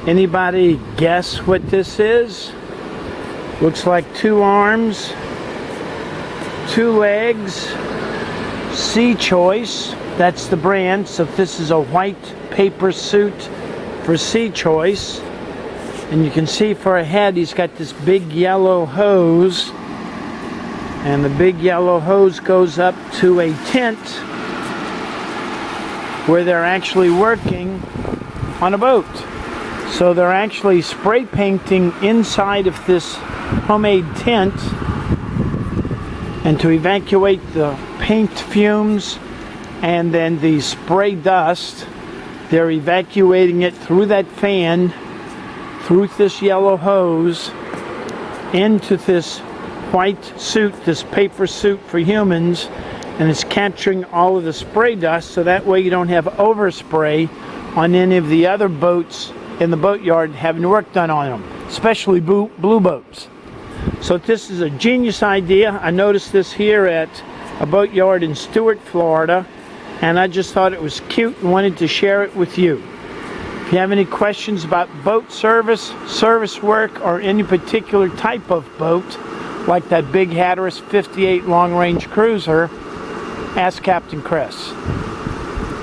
Anybody guess what this is? Looks like 2 arms, 2 legs, Sea Choice. That's the brand. So this is a white paper suit for Sea Choice. And you can see for a head, he's got this big yellow hose. And the big yellow hose goes up to a tent where they're actually working on a boat. So they're actually spray painting inside of this homemade tent, and to evacuate the paint fumes and then the spray dust, they're evacuating it through that fan, through this yellow hose, into this white suit, this paper suit for humans, and it's capturing all of the spray dust, so that way you don't have overspray on any of the other boats in the boatyard having work done on them, especially blue boats. So this is a genius idea. I noticed this here at a boatyard in Stuart, Florida, and I just thought it was cute and wanted to share it with you. If you have any questions about boat service, service work, or any particular type of boat, like that big Hatteras 58 long-range cruiser, ask Captain Chris.